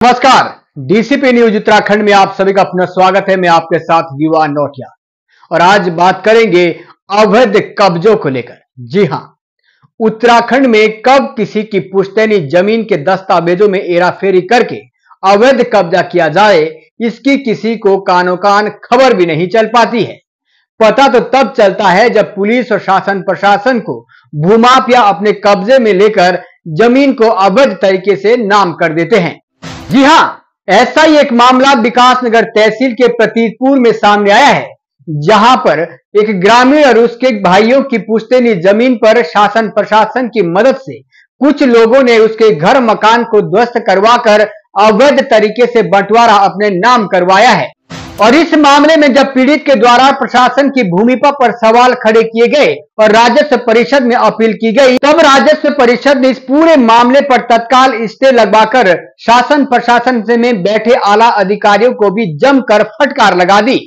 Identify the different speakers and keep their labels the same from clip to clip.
Speaker 1: नमस्कार, DCP news Uttarakhand में आप सभी का अपना स्वागत है। मैं आपके साथ युवा नोटिया और आज बात करेंगे अवैध कब्जों को लेकर। जी हां, उत्तराखंड में कब किसी की पुश्तैनी जमीन के दस्तावेजों में हेराफेरी करके अवैध कब्जा किया जाए, इसकी किसी को कानो कान खबर भी नहीं चल पाती है। पता तो तब चलता है जब पुलिस और शासन प्रशासन को भूमाफिया अपने कब्जे में लेकर जमीन को अवैध तरीके से नाम कर देते हैं। जी हां, ऐसा ही एक मामला विकासनगर तहसील के प्रतीतपुर में सामने आया है, जहां पर एक ग्रामीण और उसके भाइयों की पुश्तैनी जमीन पर शासन प्रशासन की मदद से कुछ लोगों ने उसके घर मकान को ध्वस्त करवाकर अवैध तरीके से बंटवारा अपने नाम करवाया है। और इस मामले में जब पीड़ित के द्वारा प्रशासन की भूमिका पर सवाल खड़े किए गए और राजस्व परिषद में अपील की गई, तब राजस्व परिषद ने इस पूरे मामले पर तत्काल स्टे लगवाकर शासन प्रशासन से में बैठे आला अधिकारियों को भी जमकर फटकार लगा दी।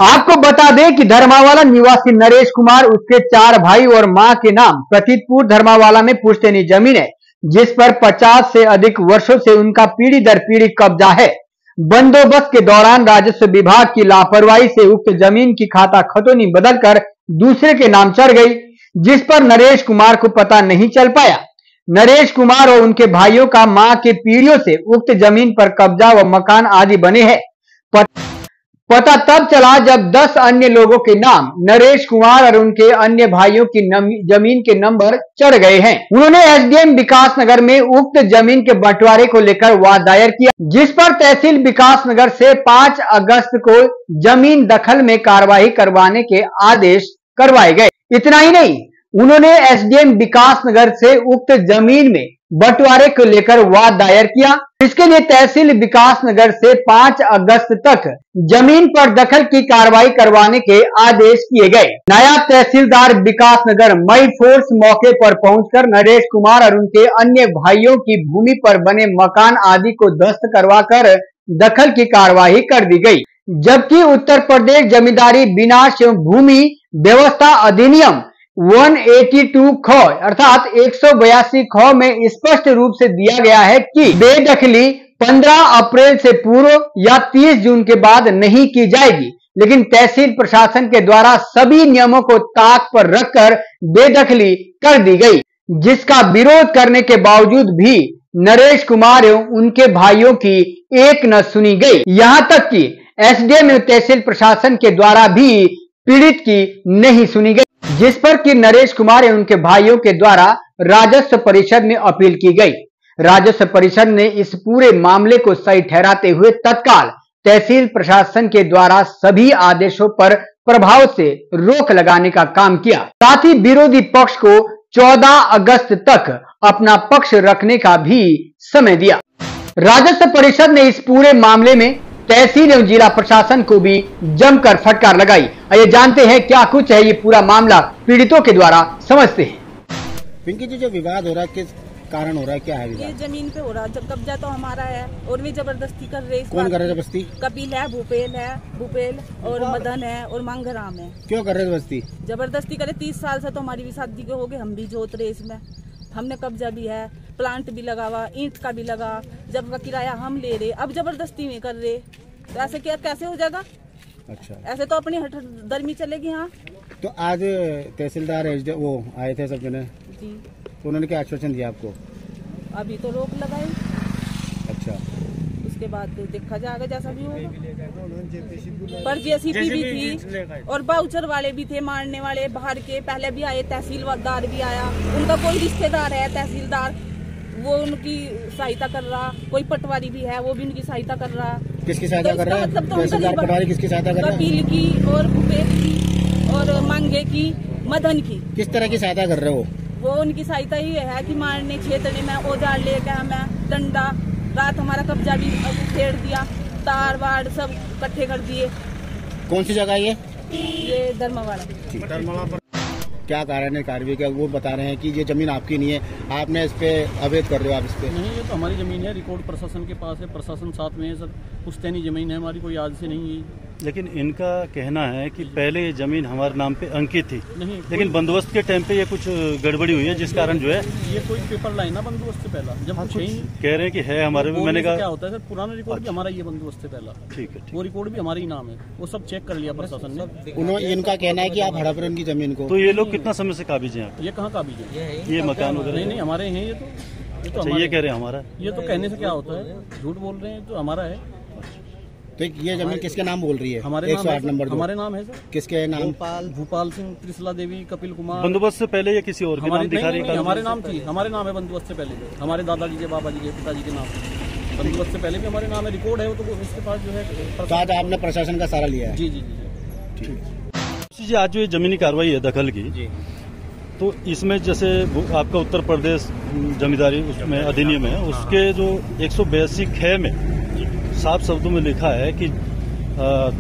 Speaker 1: आपको बता दें कि धर्मावाला निवासी नरेश कुमार, उसके 4 भाई और मां के नाम प्रतीतपुर धर्मावाला में पुश्तैनी जमीन है, जिस पर 50 से अधिक वर्षों से उनका पीढ़ी दर पीढ़ी कब्जा है। बंदोबस्त के दौरान राजस्व विभाग की लापरवाही से उक्त जमीन की खाता खतौनी बदलकर दूसरे के नाम चढ़ गई, जिस पर नरेश कुमार को पता नहीं चल पाया। नरेश कुमार और उनके भाइयों का मां के पीढ़ियों से उक्त जमीन पर कब्जा व मकान आदि बने हैं। पता तब चला जब 10 अन्य लोगों के नाम नरेश कुमार और उनके अन्य भाइयों की जमीन के नंबर चढ़ गए हैं। उन्होंने एसडीएम विकासनगर में उक्त जमीन के बंटवारे को लेकर वाद दायर किया, जिस पर तहसील विकासनगर से 5 अगस्त को जमीन दखल में कार्रवाई करवाने के आदेश करवाए गए। इतना ही नहीं, उन्होंने एसडीएम विकासनगर से उक्त जमीन में बंटवारे को लेकर वाद दायर किया। इसके लिए तहसील विकासनगर से 5 अगस्त तक जमीन पर दखल की कार्रवाई करवाने के आदेश किए गए। नायब तहसीलदार विकासनगर मई फोर्स मौके पर पहुंचकर नरेश कुमार और उनके अन्य भाइयों की भूमि पर बने मकान आदि को ध्वस्त करवाकर दखल की कार्रवाई कर दी गई। जबकि उत्तर प्रदेश जमींदारी विनाश एवं भूमि व्यवस्था अधिनियम 182 ख अर्थात 182 ख में स्पष्ट रूप से दिया गया है कि बेदखली 15 अप्रैल से पूर्व या 30 जून के बाद नहीं की जाएगी। लेकिन तहसील प्रशासन के द्वारा सभी नियमों को ताक पर रखकर बेदखली कर दी गई, जिसका विरोध करने के बावजूद भी नरेश कुमार एवं उनके भाइयों की एक न सुनी गई। यहां तक कि एसडीएम एवं तहसील प्रशासन के द्वारा भी पीड़ित की नहीं सुनी गई, जिस पर कि नरेश कुमार एवं उनके भाइयों के द्वारा राजस्व परिषद में अपील की गई। राजस्व परिषद ने इस पूरे मामले को सही ठहराते हुए तत्काल तहसील प्रशासन के द्वारा सभी आदेशों पर प्रभाव से रोक लगाने का काम किया। साथ ही विरोधी पक्ष को 14 अगस्त तक अपना पक्ष रखने का भी समय दिया। राजस्व परिषद ने इस पूरे मामले में तहसील एवं जिला प्रशासन को भी जमकर फटकार लगाई। आइए जानते हैं क्या कुछ है ये पूरा मामला पीड़ितों के द्वारा, समझते हैं।
Speaker 2: पिंकी जी, जो विवाद हो रहा है किस कारण हो रहा है, क्या है विवाद?
Speaker 3: ये जमीन पे हो रहा है, जब कब्जा तो हमारा है और भी जबरदस्ती कर रहे।
Speaker 2: कौन कर रहे हैं जबरदस्ती?
Speaker 3: कपिल है, भूपेल और मदन है और मांगराम है।
Speaker 2: क्यों कर रहे हैं जबरदस्ती?
Speaker 3: जबरदस्ती करे। 30 साल से तो हमारी भी शादी के हो गए, हम भी जोत रहे इसमें। हमने कब्जा भी है, प्लांट भी लगा हुआ, ईंट का भी लगा, जब का किराया हम ले रहे, अब जबरदस्ती में कर रहे। तो ऐसे क्या कैसे हो जाएगा?
Speaker 2: अच्छा,
Speaker 3: ऐसे तो अपनी दरमी चलेगी। हाँ,
Speaker 2: तो आज तहसीलदार वो आए थे सब जने
Speaker 3: जी,
Speaker 2: तो उन्होंने क्या आश्वासन दिया आपको?
Speaker 3: अभी तो रोक लगाई।
Speaker 2: अच्छा,
Speaker 3: उसके बाद देखा जाएगा जैसा भी होगा। पर जेसीबी भी थी और बाउचर वाले भी थे, मारने वाले बाहर के पहले भी आए, तहसीलदार भी आया। उनका कोई रिश्तेदार है तहसीलदार, वो उनकी सहायता कर रहा। कोई पटवारी भी है, वो भी उनकी सहायता कर रहा।
Speaker 2: किसकी सहायता कर रहा है?
Speaker 3: मतलब
Speaker 2: तहसीलदार पटवारी किसकी सहायता कर रहा है?
Speaker 3: कपिल की और भूपेल की और मांगे की, मदन की।
Speaker 2: किस तरह की सहायता कर रहे हो?
Speaker 3: वो उनकी सहायता ही है कि मारने छेड़ने में औजार ले गया, मैं डंडा, रात हमारा कब्जा भी छेड़ दिया, तार वार सब इकट्ठे कर दिए।
Speaker 2: कौन सी जगह ये
Speaker 3: धर्मावाला।
Speaker 2: क्या कारण है कार्रवाई का? वो बता रहे हैं कि ये जमीन आपकी नहीं है, आपने इस पे अवैध कर रहे हो आप इस पे।
Speaker 4: नहीं, ये तो हमारी जमीन है, रिकॉर्ड प्रशासन के पास है, प्रशासन साथ में है सर। पुश्तैनी जमीन है हमारी, कोई आज से नहीं है। लेकिन इनका कहना है कि पहले ये जमीन हमारे नाम पे अंकित थी,
Speaker 5: नहीं,
Speaker 4: लेकिन बंदोबस्त के टाइम पे ये कुछ गड़बड़ी हुई है, जिस कारण जो है
Speaker 5: ये कोई पेपर लाइन ना बंदोबस्त से पहला जब
Speaker 4: हाँ,
Speaker 5: कुछ
Speaker 4: कुछ
Speaker 5: है ही नहीं।
Speaker 4: कह रहे हैं कि है हमारे में। मैंने
Speaker 5: क्या
Speaker 4: कहा
Speaker 5: होता है सर, पुराना रिकॉर्ड भी हमारा ये बंदोबस्त से पहला,
Speaker 4: ठीक है,
Speaker 5: वो रिकॉर्ड भी हमारे ही नाम है, वो सब चेक कर लिया प्रशासन ने।
Speaker 2: उन्होंने इनका कहना है कि आप हड़प रहे उनकी जमीन को।
Speaker 4: तो ये लोग कितना समय से काबिज हैं?
Speaker 5: ये कहाँ काबिज है?
Speaker 4: ये मकान वगैरह
Speaker 5: नहीं नहीं हमारे हैं ये तो
Speaker 4: अच्छा,
Speaker 5: हमारे-
Speaker 4: ये कह रहे हैं हमारा।
Speaker 5: ये तो कहने से क्या होता है, झूठ बोल रहे हैं, तो हमारा है।
Speaker 2: तो ये जमीन किसके नाम बोल रही है?
Speaker 5: हमारे
Speaker 2: 108 नंबर दो।
Speaker 5: हमारे नाम है सर।
Speaker 2: किसके नाम?
Speaker 5: भूपाल सिंह, त्रिशला देवी, कपिल कुमार।
Speaker 4: बंदोबस्त से पहले या किसी और के नाम दिखा रही है?
Speaker 5: हमारे नाम थी, हमारे नाम है बंदोबस्त से पहले, हमारे दादाजी के, बाबा जी के, पिताजी के नाम। बंदोबस्त से पहले भी हमारे नाम है, रिकॉर्ड है वो, तो इसके पास जो है।
Speaker 2: तो आज आपने प्रशासन का सहारा लिया है?
Speaker 5: जी जी जी
Speaker 4: ठीक। जी, आज जो ये जमीनी कार्रवाई है दखल की
Speaker 5: जी,
Speaker 4: तो इसमें जैसे आपका उत्तर प्रदेश जमींदारी उसमें अधिनियम है, उसके जो 182 ख में साफ शब्दों में लिखा है कि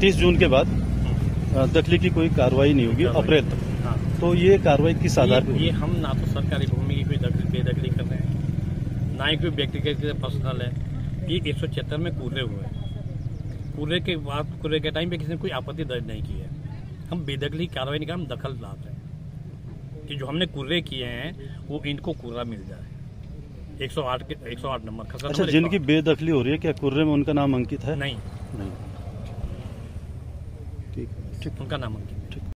Speaker 4: 30 जून के बाद दखली की कोई कार्रवाई नहीं होगी अप्रैल तक।
Speaker 5: हाँ।
Speaker 4: तो ये कार्रवाई किस आधार पर?
Speaker 5: ये हम ना तो सरकारी भूमि की कोई बेदखली कर रहे हैं, ना ही कोई व्यक्तिगत पर्सनल है। ये 176 में कूर्रे हुए हैं। कूर्रे के टाइम पे किसी ने कोई आपत्ति दर्ज नहीं की है। हम बेदखली कार्रवाई नहीं कर, हम दखल डाल रहे हैं कि जो हमने कूर्रे किए हैं वो इनको कूर्रा मिल जाए। 108 नंबर खसरा।
Speaker 4: अच्छा, जिनकी बेदखली हो रही है, क्या कुर्रे में उनका नाम अंकित है?
Speaker 5: नहीं,
Speaker 4: नहीं। ठीक,
Speaker 5: उनका नाम अंकित